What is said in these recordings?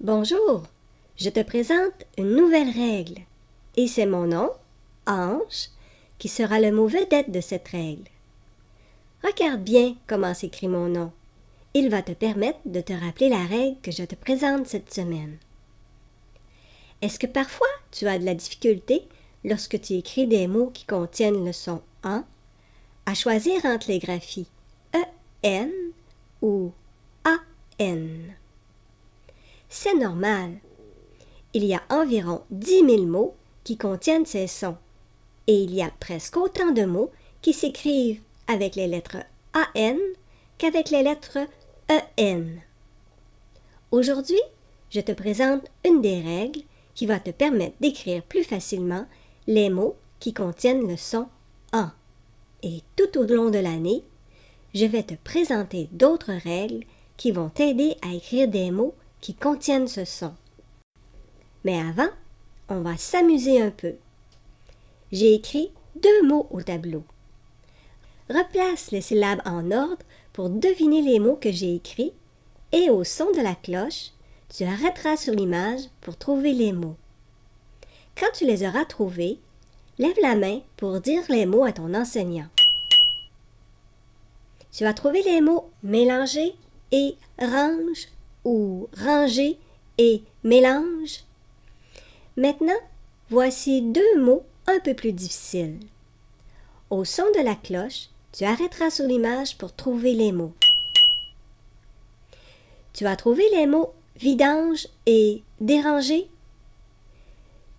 Bonjour, je te présente une nouvelle règle et c'est mon nom, Ange, qui sera le mot vedette de cette règle. Regarde bien comment s'écrit mon nom. Il va te permettre de te rappeler la règle que je te présente cette semaine. Est-ce que parfois tu as de la difficulté lorsque tu écris des mots qui contiennent le son AN à choisir entre les graphies EN ou AN? C'est normal. Il y a environ 10 000 mots qui contiennent ces sons et il y a presque autant de mots qui s'écrivent avec les lettres AN qu'avec les lettres EN. Aujourd'hui, je te présente une des règles qui va te permettre d'écrire plus facilement les mots qui contiennent le son AN. Et tout au long de l'année, je vais te présenter d'autres règles qui vont t'aider à écrire des mots qui contiennent ce son. Mais avant, on va s'amuser un peu. J'ai écrit 2 mots au tableau. Replace les syllabes en ordre pour deviner les mots que j'ai écrits et au son de la cloche, tu arrêteras sur l'image pour trouver les mots. Quand tu les auras trouvés, lève la main pour dire les mots à ton enseignant. Tu as trouvé les mots mélanger et range ou ranger et mélange. Maintenant, voici 2 mots un peu plus difficiles. Au son de la cloche, tu arrêteras sur l'image pour trouver les mots. Tu as trouvé les mots vidange et déranger?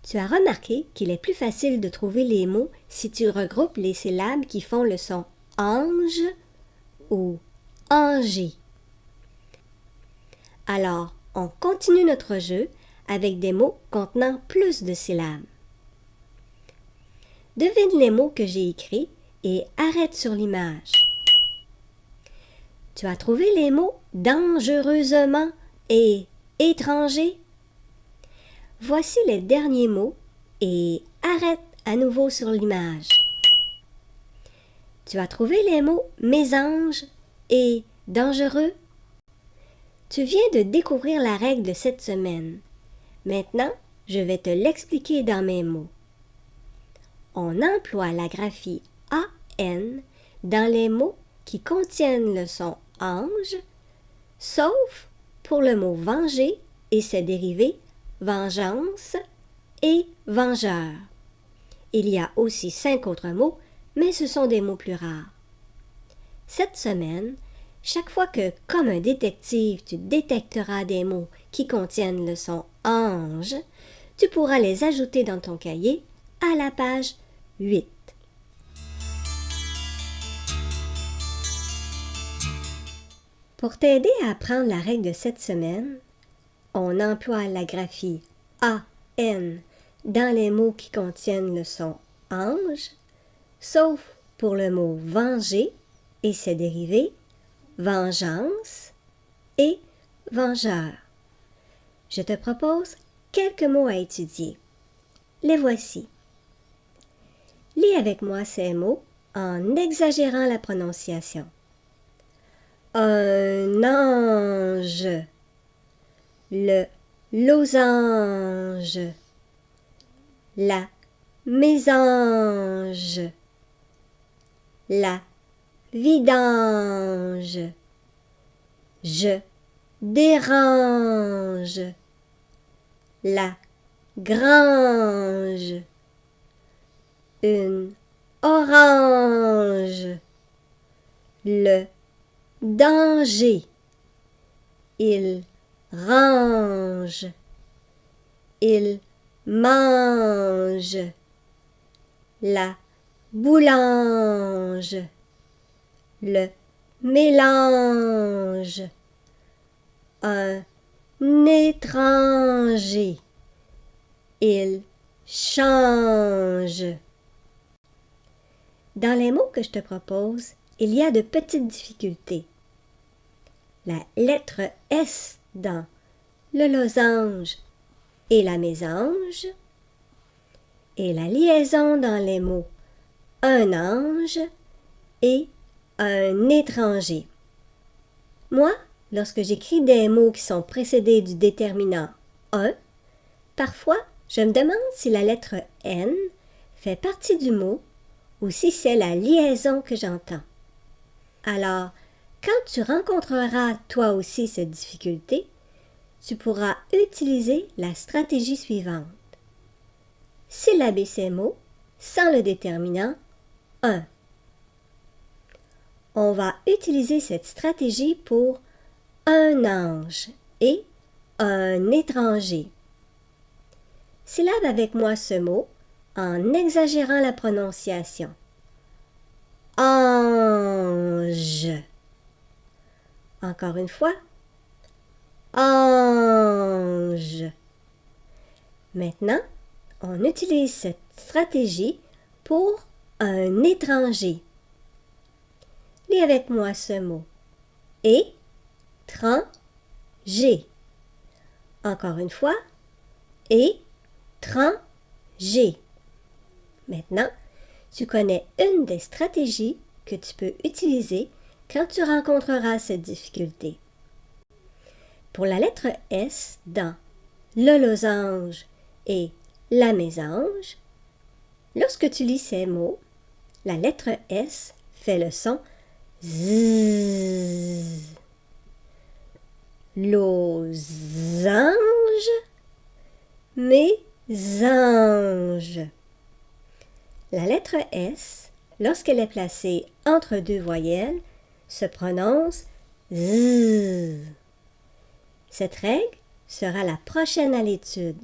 Tu as remarqué qu'il est plus facile de trouver les mots si tu regroupes les syllabes qui font le son ange ou anger. Alors, on continue notre jeu avec des mots contenant plus de syllabes. Devine les mots que j'ai écrits et arrête sur l'image. Tu as trouvé les mots dangereusement et étranger? Voici les derniers mots et arrête à nouveau sur l'image. Tu as trouvé les mots mésange et dangereux? Tu viens de découvrir la règle de cette semaine. Maintenant, je vais te l'expliquer dans mes mots. On emploie la graphie AN dans les mots qui contiennent le son ange, sauf pour le mot venger et ses dérivés vengeance et vengeur. Il y a aussi 5 autres mots, mais ce sont des mots plus rares. Cette semaine, chaque fois que, comme un détective, tu détecteras des mots qui contiennent le son ange, tu pourras les ajouter dans ton cahier à la page 8. Pour t'aider à apprendre la règle de cette semaine, on emploie la graphie AN dans les mots qui contiennent le son ange, sauf pour le mot venger et ses dérivés vengeance et vengeur. Je te propose quelques mots à étudier. Les voici. Lis avec moi ces mots en exagérant la prononciation. Un ange, le losange, la mésange, la vidange, je dérange, la grange, une orange, le danger, il range, il mange, la boulange, le mélange, un étranger, il change. Dans les mots que je te propose, il y a de petites difficultés. La lettre S dans le losange et la mésange, et la liaison dans les mots un ange et un étranger. Moi, lorsque j'écris des mots qui sont précédés du déterminant un, parfois je me demande si la lettre N fait partie du mot ou si c'est la liaison que j'entends. Alors, quand tu rencontreras toi aussi cette difficulté, tu pourras utiliser la stratégie suivante. Syllaber ces mots sans le déterminant un. On va utiliser cette stratégie pour un ange et un étranger. Syllabe avec moi ce mot en exagérant la prononciation. Ange. Encore une fois. Ange. Maintenant, on utilise cette stratégie pour un étranger. Lis avec moi ce mot. Étranger. Encore une fois. Étranger. Maintenant, tu connais une des stratégies que tu peux utiliser quand tu rencontreras cette difficulté. Pour la lettre S dans le losange et la mésange, lorsque tu lis ces mots, la lettre S fait le son Z. Losange, mésange. La lettre S, lorsqu'elle est placée entre deux voyelles, se prononce Z. Cette règle sera la prochaine à l'étude.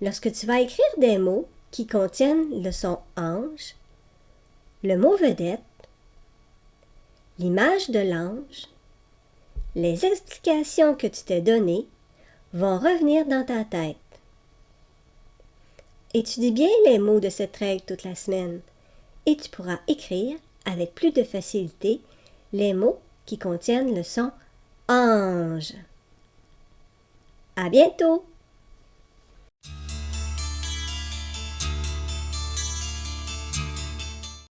Lorsque tu vas écrire des mots qui contiennent le son ange, le mot vedette, l'image de l'ange, les explications que tu t'es données vont revenir dans ta tête. Étudie bien les mots de cette règle toute la semaine et tu pourras écrire avec plus de facilité les mots qui contiennent le son ange. À bientôt!